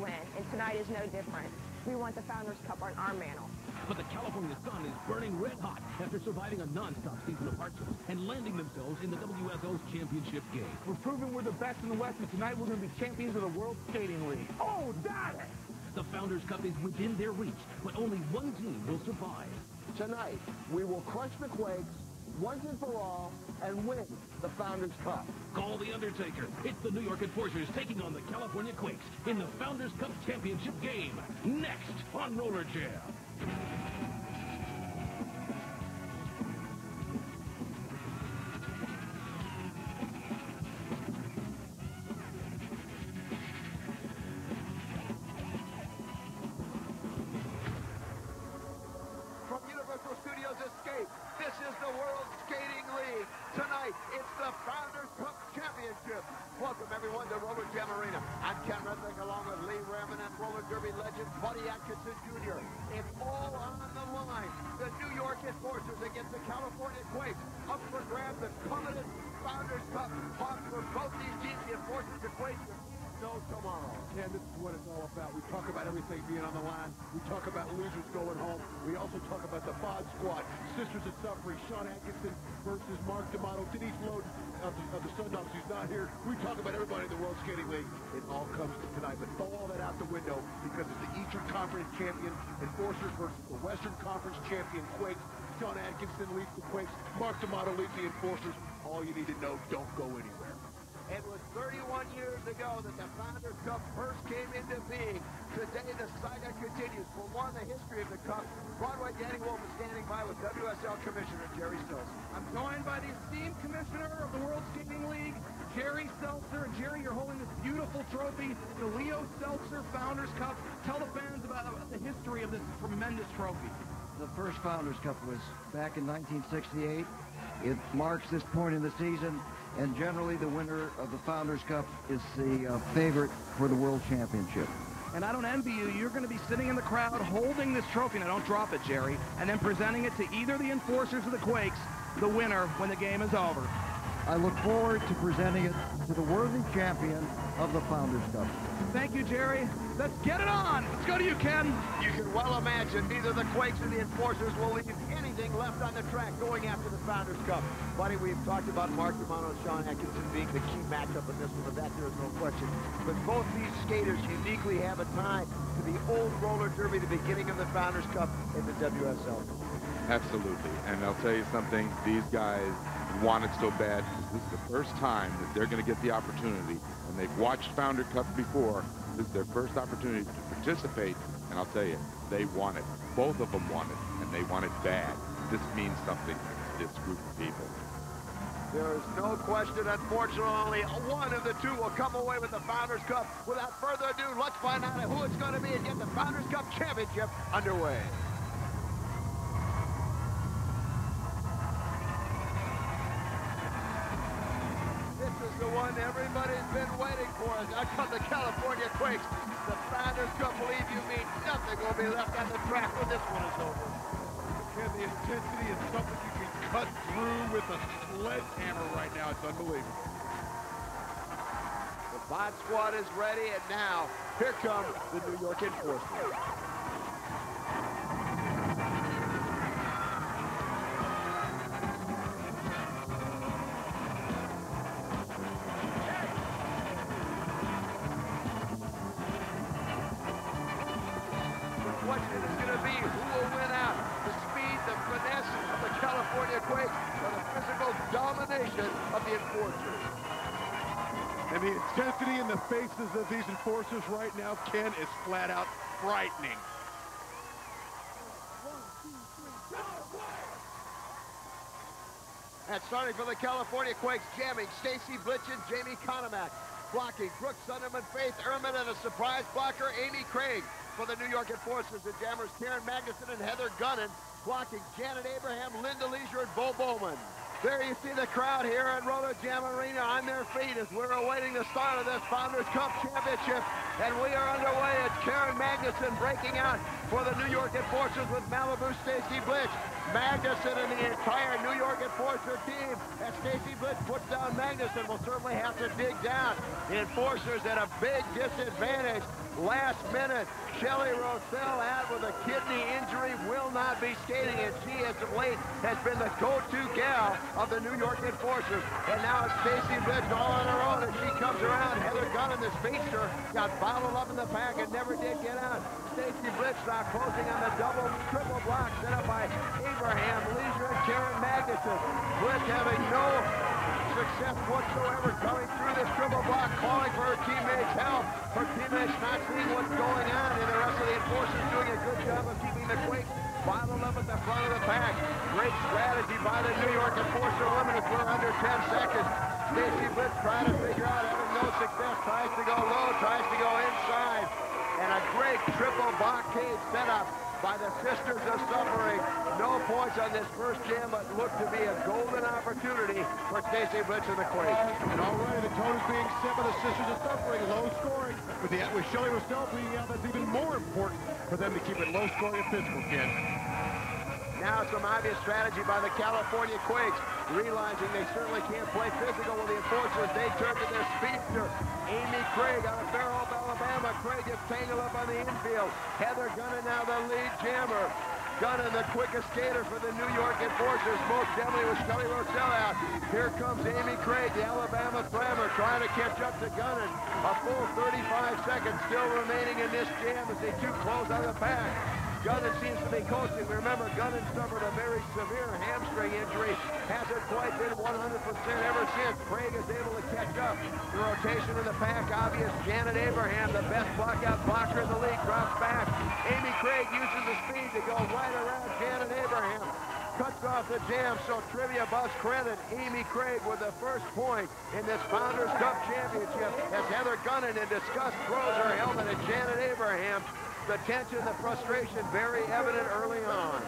win, and tonight is no different. We want the Founders Cup on our mantle. But the California sun is burning red hot after surviving a non-stop season of hardships and landing themselves in the WSO's championship game. We're proving we're the best in the West, and tonight we're going to be champions of the World Skating League. Oh, that! The Founders Cup is within their reach, but only one team will survive. Tonight, we will crush the Quakes once and for all and win the Founders Cup. Call the Undertaker. It's the New York Enforcers taking on the California Quakes in the Founders Cup championship game. Next on Rollerjam. From Universal Studios Escape, this is the World Skating League. Tonight, it's the Founders Cup Championship. Welcome, everyone, to Rollerjam Arena. I'm Ken Redlick, along with Lee Raman and roller derby legend Buddy Atkinson Jr. It's all on the line. The New York Enforcers against the California Quakes. Up for grabs, the coveted Founders Cup. Fought for both these teams, the Enforcers and Quakes. No tomorrow. Yeah, this is what it's all about. We talk about everything being on the line. We talk about losers going home. We also talk about the Bod Squad, Sisters of Suffering, Sean Atkinson versus Mark D'Amato, Denise Loden of the Sun Dogs, who's not here. We talk about everybody in the World Skating League. It all comes to tonight, but throw all that out the window because it's the Eastern Conference champion Enforcers versus the Western Conference champion Quakes. Sean Atkinson leads the Quakes. Mark D'Amato leads the Enforcers. All you need to know, don't go anywhere. It was 31 years ago that the Founders Cup first came into being. Today, the saga continues. For more on the history of the Cup, Broadway Danny Wolf is standing by with WSL Commissioner Jerry Stills. I'm joined by the esteemed Commissioner of the World Skating League, Jerry Seltzer. Jerry, you're holding this beautiful trophy, the Leo Seltzer Founders Cup. Tell the fans about the history of this tremendous trophy. The first Founders Cup was back in 1968. It marks this point in the season, and generally the winner of the Founders Cup is the favorite for the World Championship. And I don't envy you. You're going to be sitting in the crowd holding this trophy. Now, don't drop it, Jerry. And then presenting it to either the Enforcers or the Quakes, the winner when the game is over. I look forward to presenting it to the worthy champion of the Founders Cup. Thank you, Jerry. Let's get it on. Let's go to you, Ken. You can well imagine neither the Quakes or the Enforcers will leave anything left on the track going after the Founders Cup. Buddy, we've talked about Mark D'Amato and Sean Atkinson being the key matchup in this one, but that there is no question. But both these skaters uniquely have a tie to the old roller derby, the beginning of the Founders Cup in the WSL. Absolutely. And I'll tell you something, these guys want it so bad. This is the first time that they're going to get the opportunity, and they've watched Founder Cup before. This is their first opportunity to participate, and I'll tell you, they want it. Both of them want it, and they want it bad. This means something to this group of people. There is no question, unfortunately, only one of the two will come away with the Founders Cup. Without further ado, let's find out who it's going to be and get the Founders Cup Championship underway. This is the one everybody's been waiting for. Out come the California Quakes. The Founders Cup, believe you me, nothing will be left on the track when this one is over. And the intensity is something you can cut through with a sledgehammer right now. It's unbelievable. The Bod Squad is ready, and now, here come the New York Enforcers. The question is going to be who will win out. The speed, the finesse of the California Quakes, or the physical domination of the Enforcers. And the intensity in the faces of these Enforcers right now, Ken, is flat out frightening. And starting for the California Quakes, jamming Stacy Blitchen, Jamie Konomak. Blocking Brooke Sunderman, Faith Ehrman, and a surprise blocker, Amy Craig. For the New York Enforcers, the jammers Karen Magnuson and Heather Gunnan. Blocking Janet Abraham, Linda Leisure, and Bo Bowman. There you see the crowd here at Rollerjam Arena on their feet as we're awaiting the start of this Founders Cup Championship. And we are underway. It's Karen Magnuson breaking out for the New York Enforcers with Malibu Stacy Blitch. Magnuson and the entire New York Enforcer team. As Stacy Blitz puts down Magnuson, will certainly have to dig down. The Enforcers at a big disadvantage. Last minute, Shelly Rossell out with a kidney injury, will not be skating, and she, as of late, has been the go-to gal of the New York Enforcers. And now it's Stacy Blitz all on her own as she comes around. Heather Gunn, the speedster, got bottled up in the pack and never did get out. Stacy Blitz now closing on the triple block set up by Abraham, Leisure, and Karen Magnuson. Blitz having no success whatsoever coming through this triple block, calling for her teammates' help. Her teammates not seeing what's going on, and the rest of the Enforcers doing a good job of keeping the Quakes bottled up at the front of the pack. Great strategy by the New York Enforcer women as we're under 10 seconds. Stacy Blitz trying to figure out, having no success, tries to go low, tries to go inside. And a great triple blockade setup by the Sisters of Suffering. No points on this first jam, but looked to be a golden opportunity for Stacy Blitz and the Quakes. And already the tone is being set by the Sisters of Suffering. Low scoring. With Shelly Rossell being out, that's even more important for them to keep it low scoring and physical, Ken. Now some obvious strategy by the California Quakes, realizing they certainly can't play physical with the Enforcers. They turn to their speedster, Amy Craig out of Fairhope, Alabama. Craig gets tangled up on the infield. Heather Gunn now the lead jammer. Gunn, the quickest skater for the New York Enforcers, most definitely with Shelly Rossell out. Here comes Amy Craig, the Alabama Trammer, trying to catch up to Gunn. A full 35 seconds still remaining in this jam as they too close on the pack. Gunnan seems to be coasting. Remember, Gunnan suffered a very severe hamstring injury. Hasn't quite been 100% ever since. Craig is able to catch up. The rotation in the pack, obvious. Janet Abraham, the best blockout blocker in the league, drops back. Amy Craig uses the speed to go right around Janet Abraham. Cuts off the jam, so trivia buffs credit Amy Craig with the first point in this Founders Cup Championship as Heather Gunnan in disgust throws her helmet at Janet Abraham. The tension, the frustration very evident early on.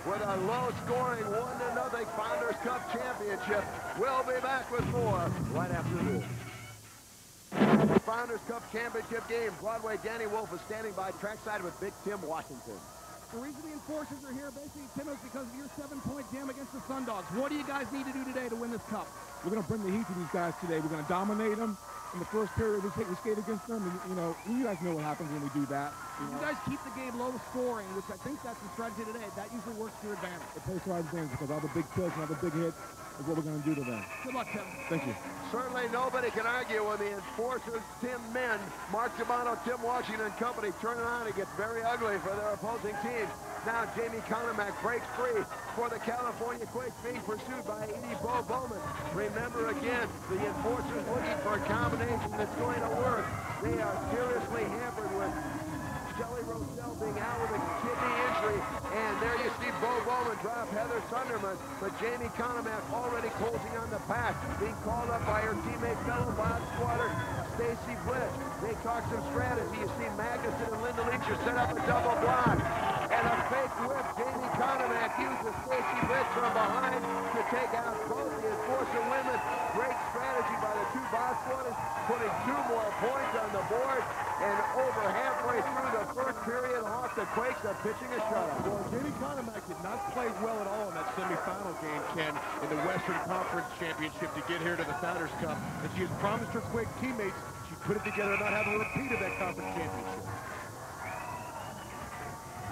With a low-scoring 1-0 Founders Cup Championship, we'll be back with more right after this. Founders Cup Championship game. Broadway Danny Wolf is standing by trackside with Big Tim Washington. The reason the Enforcers are here, basically, Tim, is because of your 7-point jam against the Sun Dogs. What do you guys need to do today to win this cup? We're going to bring the heat to these guys today. We're going to dominate them. In the first period, we skate against them, and, you guys know what happens when we do that. You guys keep the game low scoring, which I think that's the strategy today. That usually works to your advantage. It plays to our advantage because all the big kills and all the big hits is what we're going to do to them. Good luck, Tim. Thank you. Certainly nobody can argue when the Enforcers, Tim men, Mark D'Amato, Tim Washington and company turn it on. It gets very ugly for their opposing teams. Now Jamie Conamack breaks free for the California Quakes, being pursued by Edie Bowman. Remember again, the Enforcers looking for a combination that's going to work. They are seriously hampered with Shelly Rossell being out with a kidney injury. And there you see Bo Bowman drop Heather Sunderman. But Jamie Conamack already closing on the pack, being called up by her teammate, fellow bod squatter, Stacy Blitz. They talk some strategy. You see Magnuson and Linda Leacher set up a double block. And a fake whip. Jamie Conamack uses Stacy Blitz from behind to take out both the Enforcer women. Great strategy by the two bod squatters, putting 2 more points on the board. And over halfway through the first period, Hawk, the Quakes are pitching a shutout. Well, Jamie Conamack did not play well at all in that semifinal game, Ken, in the Western Conference Championship to get here to the Founders Cup. And she has promised her Quake teammates she'd put it together and not have a repeat of that conference championship.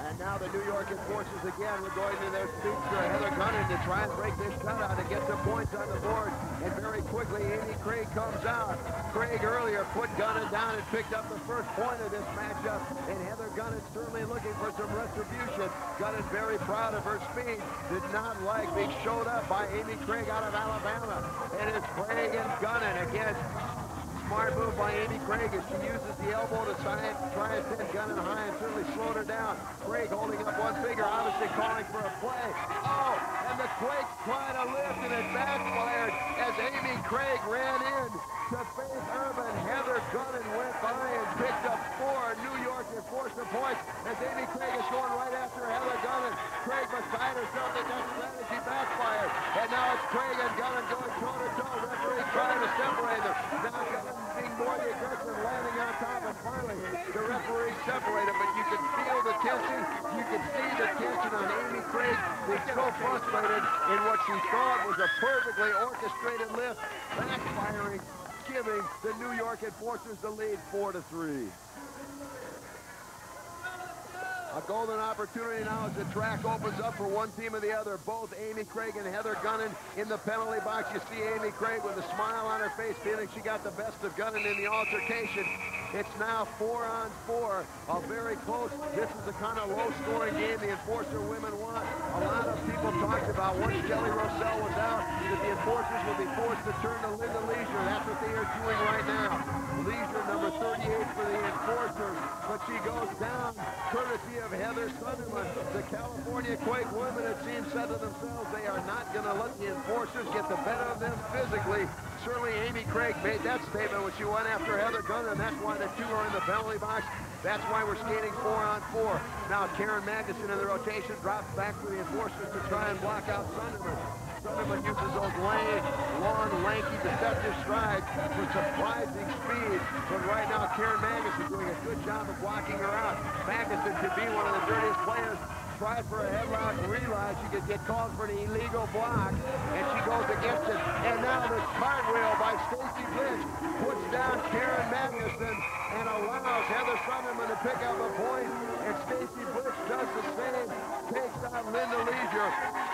And now the New York Enforcers again. We're going to their speedster, Heather Gunnan, to try and break this shutout and get some points on the board. And very quickly, Amy Craig comes out. Craig earlier put Gunnan down and picked up the first point of this matchup. And Heather Gunnan certainly looking for some retribution. Gunnan very proud of her speed. Did not like being showed up by Amy Craig out of Alabama. And it's Craig and Gunnan again. Smart move by Amy Craig as she uses the elbow to try and send Gunnan high and certainly slowed her down. Craig holding up one finger, obviously calling for a play. Oh, and the Quakes trying to lift, and it backfired as Amy Craig ran in to Faith Urban. Heather Gunnan went by and picked up 4 New York Enforcer points as Amy Craig is going right after Heather Gunnan. Craig beside herself, and that strategy backfired. And now it's Craig and Gunnan going toe-to-toe. Referee trying to separate them. Now Gunnan being more the aggression, landing on top, and finally the referee separated. But you can feel the tension. You can see the tension on Amy Craig, who's so frustrated in what she thought was a perfectly orchestrated lift, backfiring, giving the New York Enforcers the lead 4-3. A golden opportunity now as the track opens up for one team or the other. Both Amy Craig and Heather Gunnan in the penalty box. You see Amy Craig with a smile on her face, feeling she got the best of Gunnan in the altercation. It's now 4-on-4, a very close. This is the kind of low-scoring game the Enforcer women want. A lot of people talked about once Kelly Rossell was out, that the Enforcers would be forced to turn to Linda Leisure. That's what they are doing right now. Leisure, number 38 for the Enforcers, but she goes down courtesy of Heather Sunderman. The California Quake women, it seems, said to themselves they are not going to let the Enforcers get the better of them physically. Certainly Amy Craig made that statement when she went after Heather Gunnan, and that's why the two are in the penalty box. That's why we're skating 4-on-4. Now Karen Magnuson in the rotation drops back for the Enforcers to try and block out Sunderman. Sunderman uses those long, lanky, deceptive strides for surprising speed. But right now, Karen Magnuson doing a good job of blocking her out. Magnuson could be one of the dirtiest players. Tried for a headlock, realized she could get called for the illegal block, and she goes against it. And now the cartwheel by Stacy Blitch puts down Karen Magnuson and allows Heather Sunderman to pick up a point. And Stacy Blitch does the same, takes out Linda Leisure.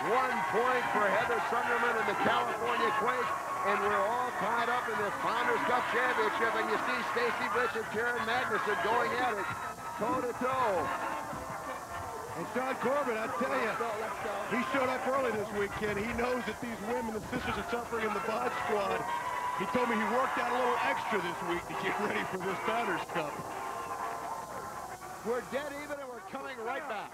1 point for Heather Sunderman and the California Quakes. And we're all tied up in this Founders Cup Championship. And you see Stacy Blitch and Karen Magnuson going at it toe-to-toe. And John Corbin, I tell you, he showed up early this weekend. He knows that these women and sisters are suffering in the Bod Squad. He told me he worked out a little extra this week to get ready for this Founders Cup. We're dead even, and we're coming right back.